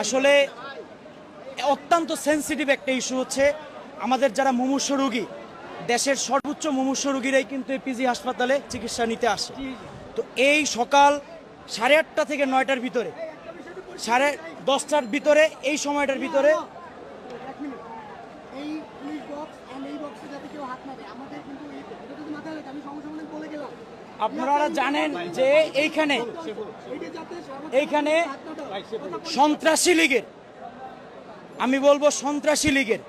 আসলে অত্যন্ত সেন্সিটিভ একটা ইস্যু হচ্ছে আমাদের যারা মুমূর্ষু রোগী, দেশের সর্বোচ্চ মুমূর্ষু রোগীরাই কিন্তু পিজি হাসপাতালে চিকিৎসা নিতে আসে। তো এই সকাল 8:30 থেকে 9টার ভিতরে, 10:30টার ভিতরে, এই সময়টার ভিতরে আপনারা জানেন যে এইখানে সন্ত্রাসী লীগের, আমি বলবো সন্ত্রাসী লীগের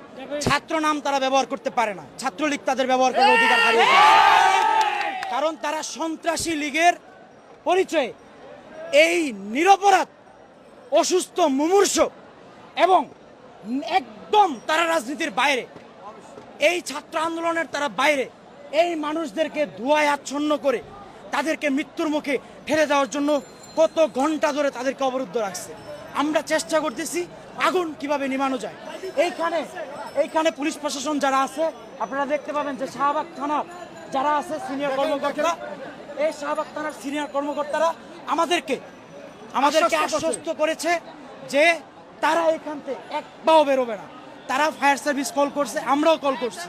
ছাত্র নাম তারা ব্যবহার করতে পারে না। ছাত্রলীগ তাদের ব্যবহার করার অধিকার হারিয়েছে, কারণ তারা সন্ত্রাসী লীগের পরিচয়ে এই নিরপরাধ, অসুস্থ, মুমূর্ষ এবং একদম তারা রাজনীতির বাইরে, এই ছাত্র আন্দোলনের তারা বাইরে, এই মানুষদেরকে ধোঁয়ায় আচ্ছন্ন করে তাদেরকে মৃত্যুর মুখে ঠেলে দেওয়ার জন্য কত ঘন্টা ধরে তাদেরকে অবরুদ্ধ রাখছে। আমরা চেষ্টা করতেছি আগুন কিভাবে নিভানো যায়। এইখানে পুলিশ প্রশাসন যারা আছে, আপনারা দেখতে পাবেন যে শাহবাগ থানার যারা আছে সিনিয়র কর্মকর্তা, এই শাহবাগ থানার সিনিয়র কর্মকর্তারা আমাদেরকে আশ্বস্ত করেছে যে তারা এখান থেকে এক পাও বেরোবে না। তারা ফায়ার সার্ভিস কল করছে, আমরাও কল করছি।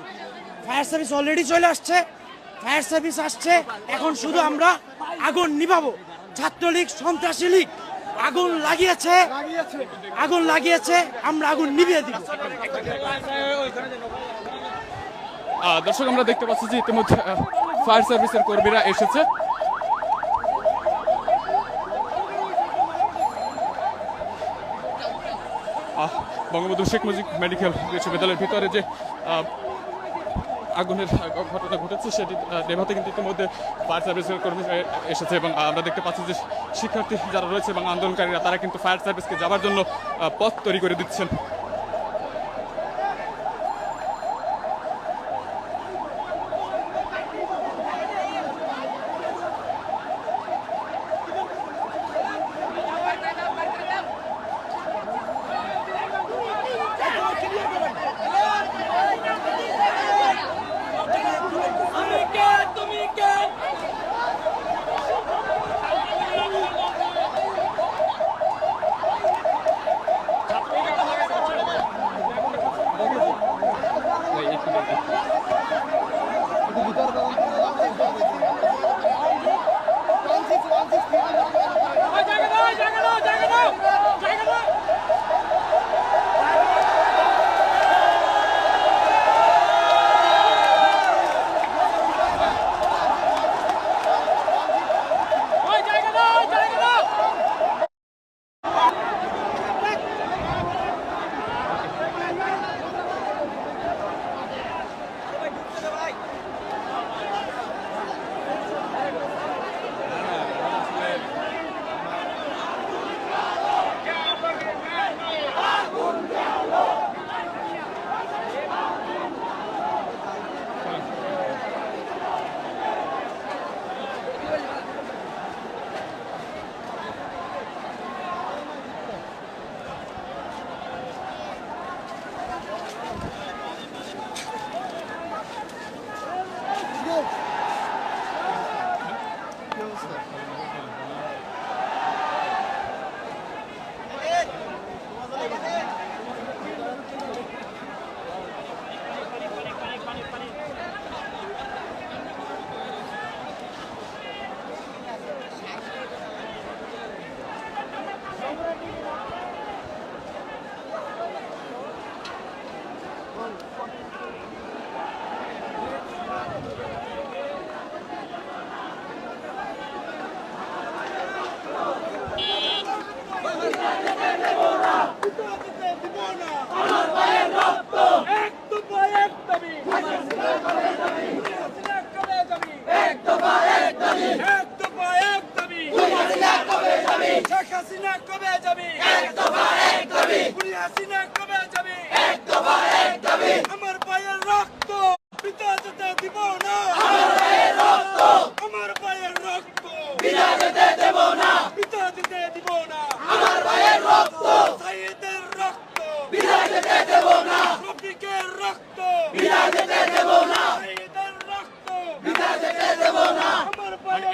ফায়ার সার্ভিস অলরেডি চলে আসছে, ফায়ার সার্ভিস আসছে। এখন শুধু আমরা আগুন নিভাবো। ছাত্রলীগ, সন্ত্রাসী লীগ আগুন লাগিয়েছে, আমরা আগুন নিভিয়ে দিব। দর্শক, আমরা দেখতে পাচ্ছি যে ইতিমধ্যে ফায়ার সার্ভিসের কর্মীরা এসেছে। বঙ্গবন্ধু শেখ মুজিব মেডিকেল বিশ্ববিদ্যালয়ের ভিতরে যে আগুনের ঘটনা ঘটেছে সেটি নেভাতে কিন্তু ইতিমধ্যে ফায়ার সার্ভিসের কর্মী এসেছে এবং আমরা দেখতে পাচ্ছি যে শিক্ষার্থী যারা রয়েছে এবং আন্দোলনকারীরা তারা কিন্তু ফায়ার সার্ভিসকে যাওয়ার জন্য পথ তৈরি করে দিচ্ছেন।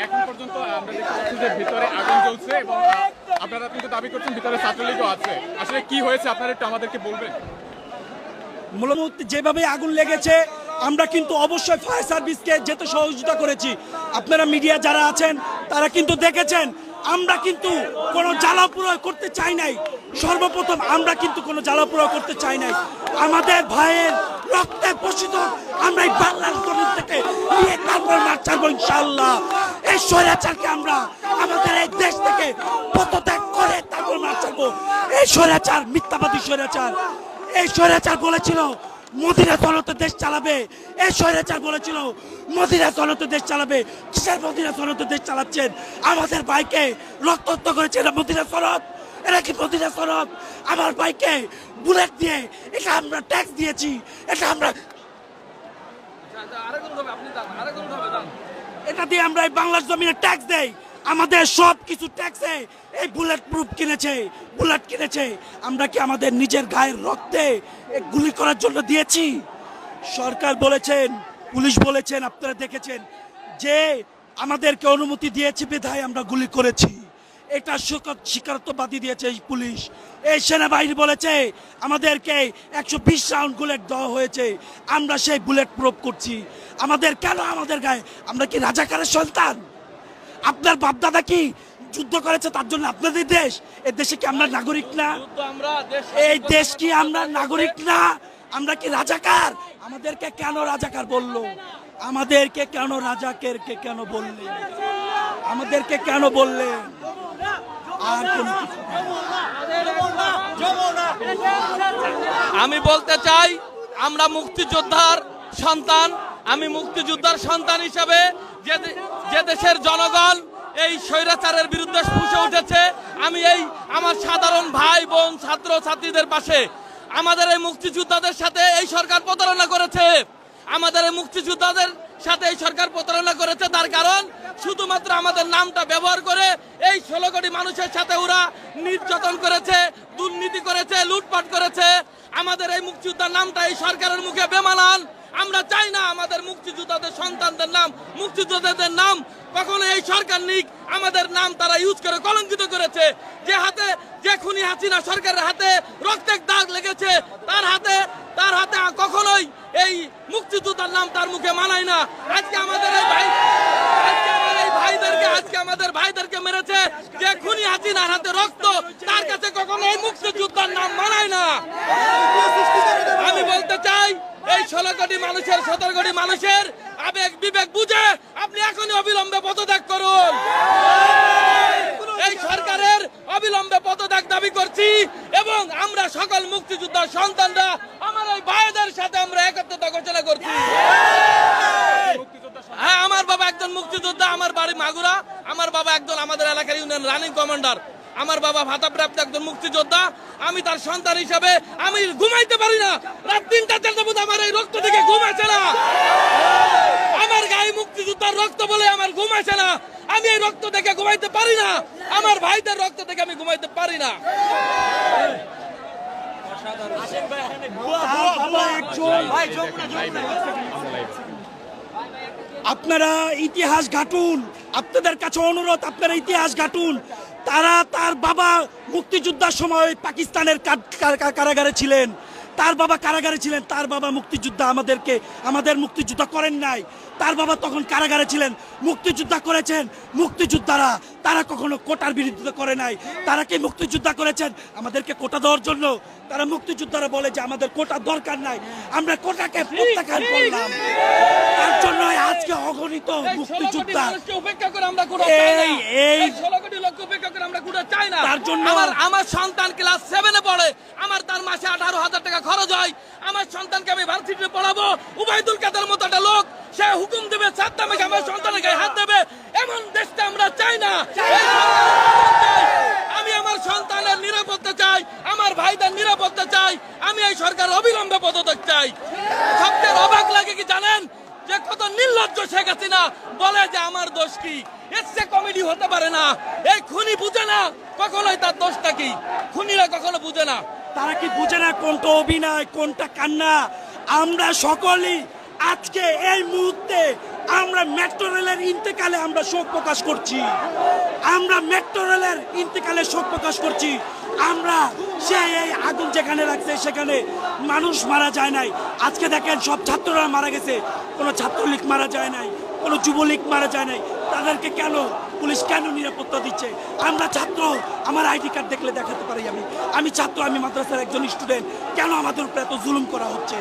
এখন পর্যন্ত আমরা দেখতে পাচ্ছি যে ভিতরে আগুন জ্বলছে এবং আপনারা আপনারা কিন্তু দাবি করছেন ভিতরে ছাত্রলীগও আছে, আসলে কি হয়েছে আপনারা একটু আমাদেরকে বলবেন? মূলত যেভাবে আগুন লেগেছে আমরা কিন্তু অবশ্যই ফায়ার সার্ভিসকে যেতে সহযোগিতা করেছি। আপনারা মিডিয়া যারা আছেন তারা কিন্তু দেখেছেন আমরা কিন্তু কোনো জ্বালাপোড়া করতে চাই নাই। সর্বপ্রথম আমরা কিন্তু কোনো জ্বালাপোড়া করতে চাই নাই। আমাদের ভাইয়ের রক্তে পোষিত আমরা এই বাংলার জমিন থেকে নিয়ে তারপর মাঠ ছাড়বো ইনশাআল্লাহ। এই স্বৈরাচারকে আমরা আমাদের এই দেশ থেকে পদত্যাগ করে তারপর মাঠ ছাড়বো। এই স্বৈরাচার মিথ্যাবাদী স্বৈরাচার, এই স্বৈরাচার বলেছিল মদিনা চলতে দেশ চালাবে। এই স্বৈরাচার বলেছিল মদিনা চলতে দেশ চালাবে। কিসের মদিনা চলতে দেশ চালাচ্ছেন? আমাদের ভাইকে রক্তাক্ত করেছে, এটা মদিনা চলত? এটা কি মদিনা চলত? আমার ভাইকে বুলেট দিয়ে, এটা আমরা ট্যাক্স দিয়েছি, এটা আমরা এটা দিয়ে আমরা এই বাংলার জমিনে ট্যাক্স দেই। আমাদের সব কিছু ট্যাক্সে এই বুলেট প্রুফ কিনেছে, বুলেট কিনেছে। আমরা কি আমাদের নিজের গায়ের রক্তে গুলি করার জন্য দিয়েছি? সরকার বলেছেন, পুলিশ বলেছেন, আপনারা দেখেছেন যে আমাদেরকে অনুমতি দিয়েছে বিধায় আমরা গুলি করেছি। এটা স্বীকারোক্তবাদী দিয়েছে এই পুলিশ। এই সেনাবাহিনী বলেছে আমাদেরকে 120 রাউন্ড বুলেট দেওয়া হয়েছে, আমরা সেই বুলেট প্রুফ করছি। আমাদের কেন আমাদের গায়ে? আমরা কি রাজাকারের সন্তান? আপনার বাপদাদা কি যুদ্ধ করেছে তার জন্য আপনাদের দেশ? এই দেশে কি আমরা নাগরিক না? এই দেশ কি আমরা নাগরিক না? আমরা কি রাজাকার? আমাদেরকে কেন রাজাকার বললো? আমাদেরকে কেন রাজাকারকে কেন বললেন? আমাদেরকে কেন বললেন? আর কোন আমি বলতে চাই আমরা মুক্তিযোদ্ধার সন্তান। আমি মুক্তিযোদ্ধার সন্তান হিসাবে যে দেশের জনগণ এই স্বৈরাচারের বিরুদ্ধে ফুঁসে উঠেছে, আমি এই আমার সাধারণ ভাই বোন ছাত্র ছাত্রীদের পাশে। আমাদের এই মুক্তিযোদ্ধাদের সাথে এই সরকার প্রতারণা করেছে। আমাদের এই মুক্তিযোদ্ধাদের সাথে এই সরকার প্রতারণা করেছে, তার কারণ শুধুমাত্র আমাদের নামটা ব্যবহার করে এই 16 কোটি মানুষের সাথে ওরা নির্যাতন করেছে, দুর্নীতি করেছে, লুটপাট করেছে। আমাদের এই মুক্তিযোদ্ধার নামটা এই সরকারের মুখে বেমানান। আমরা চাই না আমাদের মুক্তিযোদ্ধাদের সন্তানদের নাম, মুক্তিযোদ্ধাদের নাম কখনো এই সরকার নিক। আমাদের নাম তারা ইউজ করে কলঙ্কিত করেছে। যে খুনি হাসিনা সরকারের হাতে রক্তের দাগ লেগেছে, তার হাতে কখনোই এই মুক্তিযোদ্ধার নাম তার মুখে মানায় না। আজকে আমাদের আমাদের ভাইদেরকে মেরেছে, যে খুনি হাসিনার হাতে রক্ত, তার কাছে কখনো এই মুক্তিযোদ্ধার নাম মানায় না। আমি বলতে চাই এই 16 কোটি মানুষের 17 কোটি মানুষের আবেগ বিবেক বুঝে আপনি এখনই অবিলম্বে পদত্যাগ করুন। এই সরকারের অবিলম্বে পদত্যাগ দাবি করছি এবং আমরা সকল মুক্তিযোদ্ধার সন্তানরা আমার এই ভাইদের সাথে আমরা একত্রতা ঘোষণা করছি। হ্যাঁ, আমার বাবা একজন মুক্তিযোদ্ধা, আমার বাড়ি মাগুরা। আমার বাবা একজন আমাদের এলাকার ইউনিয়ন রানিং কমান্ডার। আমার বাবা ভাতাপ্রাপ্ত একজন মুক্তিযোদ্ধা। আমি তার সন্তান হিসাবে আমি ঘুমাইতে পারি না। রাত 3টা-4টা পর্যন্ত আমার এই রক্ত থেকে ঘুম আসে না। আমার গায়ে মুক্তিযোদ্ধার রক্ত বলে আমার ঘুম আসে না। আমি এই রক্ত থেকে ঘুমাইতে পারি না। আমার ভাইদের রক্ত থেকে আমি ঘুমাইতে পারি না। আপনারা ইতিহাস ঘাটুন, আপনাদের কাছে অনুরোধ, আপনারা ইতিহাস ঘাটুন। তার বাবা মুক্তিযোদ্ধার সময় পাকিস্তানের কারাগারে ছিলেন, তার বাবা কারাগারে ছিলেন। তার বাবা মুক্তিযোদ্ধা, আমাদের মুক্তিযোদ্ধা করেন নাই। তার বাবা তখন কারাগারে ছিলেন, মুক্তিযোদ্ধা করেছেন। মুক্তিযোদ্ধারা তারা কখনো কোটার বিরোধিতা করে নাই। তারা কি মুক্তিযোদ্ধা করেছেন আমাদেরকে কোটা দেওয়ার জন্য? তারা মুক্তিযোদ্ধারা বলে যে আমাদের কোটা দরকার নাই, আমরা কোটাকে প্রত্যাখ্যান করলাম। তার জন্য আজকে অগণিত মুক্তিযোদ্ধা তার জন্য আমার সন্তান ক্লাস 7-এ পড়ে, আমার তার মাসে 18,000 টাকা খরচ হয়। আমার সন্তানকে আমি ভার্সিটিতে পড়াবো, উবাইদুল কাদের মতো একটা লোক সে হুকুম দেবে, সাদ্দামে আমার সন্তানের গায়ে হাত দেবে, এমন দেশটা আমরা চাই না। আমি আমার সন্তানের নিরাপত্তা চাই, আমার ভাইদের নিরাপত্তা চাই। আমি এই সরকার অবিলম্বে পদত্যাগ চাই। সবচেয়ে অবাক লাগে কি জানেন, যে কত নির্লজ্জ শেখ হাসিনা বলে যে আমার দোষ কি। এর চেয়ে কমেডি হতে পারে না। এই খুনি বুঝে না কখনোই তার দোষটা কি। খুনিরা কখনো বুঝে না। তারা কি বুঝে না কোনটা অভিনয়, কোনটা কান্না? আমরা সকলেই আজকে এই মুহূর্তে আমরা মেট্রো রেলের ইন্তেকালে আমরা শোক প্রকাশ করছি। আমরা মেট্রো রেলের ইন্তেকালে শোক প্রকাশ করছি। আমরা সেই এই আগুন যেখানে রাখছে সেখানে মানুষ মারা যায় নাই। আজকে দেখেন সব ছাত্ররা মারা গেছে, কোনো ছাত্রলীগ মারা যায় নাই, কোনো যুবলীগ মারা যায় নাই। তাদেরকে কেন পুলিশ কেন নিরাপত্তা দিচ্ছে? আমরা ছাত্র, আমার আইডি কার্ড দেখলে দেখাতে পারি আমি ছাত্র, আমি মাদ্রাসার একজন স্টুডেন্ট। কেন আমাদের উপরে এত জুলুম করা হচ্ছে?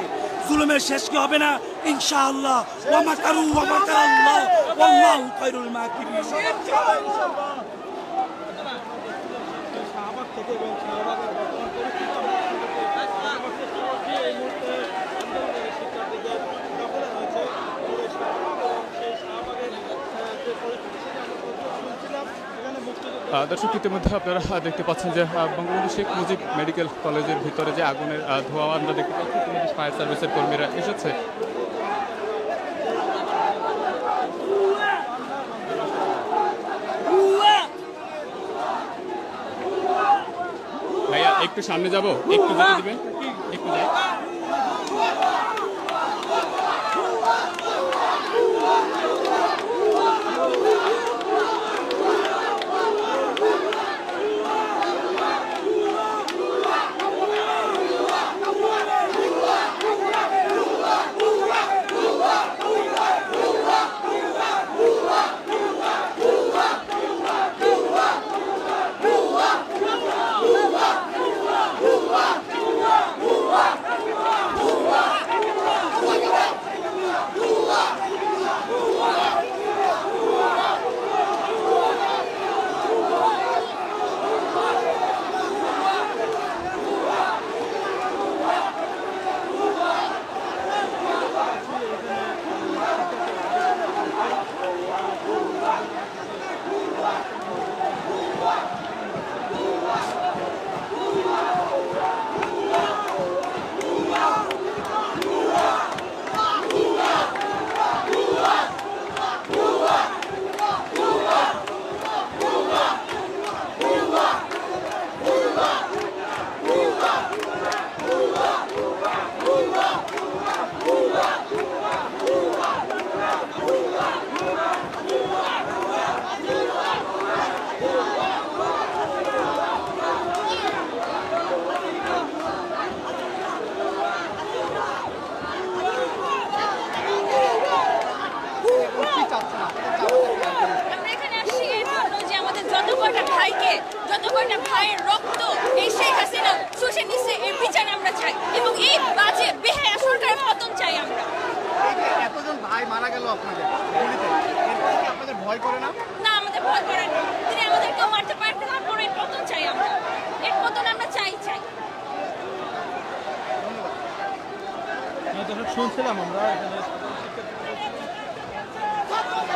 জুলুমের শেষ কি হবে না? ইনশাআল্লাহ। ওয়া মাকারু ওয়া মাকারাল্লাহ ওয়াল্লাহু খায়রুল মাকিরিন। দর্শক ইতিমধ্যে আপনারা দেখতে পাচ্ছেন যে বঙ্গবন্ধু শেখ মুজিব মেডিকেল কলেজের ভিতরে যে আগুনের ধোঁয়া আমরা দেখতে পাচ্ছি, ইতিমধ্যে ফায়ার সার্ভিসের কর্মীরা এসেছে। ভাইয়া একটু সামনে যাব, একটু যেতে দিবেন, একটু যাই। আমরা এখানে আসছি এই জন্য যে আমাদের যত কয়টা ভাইয়ের রক্ত এই শেখ হাসিনা শুষে নিচ্ছে, এর বিচার আমরা চাই এবং এই বাজে বেহায়া সরকারের পতন চাই আমরা। এতজন ভাই মারা গেল আপনাদের গুলিতে, এরপর কি আপনাদের ভয় করে না? না, আমাদের ভয় করে না। তিনি আমাদেরকেও মারতে পারতেন না, পরে পতন চাই আমরা, এর পতন আমরা চাই। ধন্যবাদ। শুনছিলাম আমরা এখানে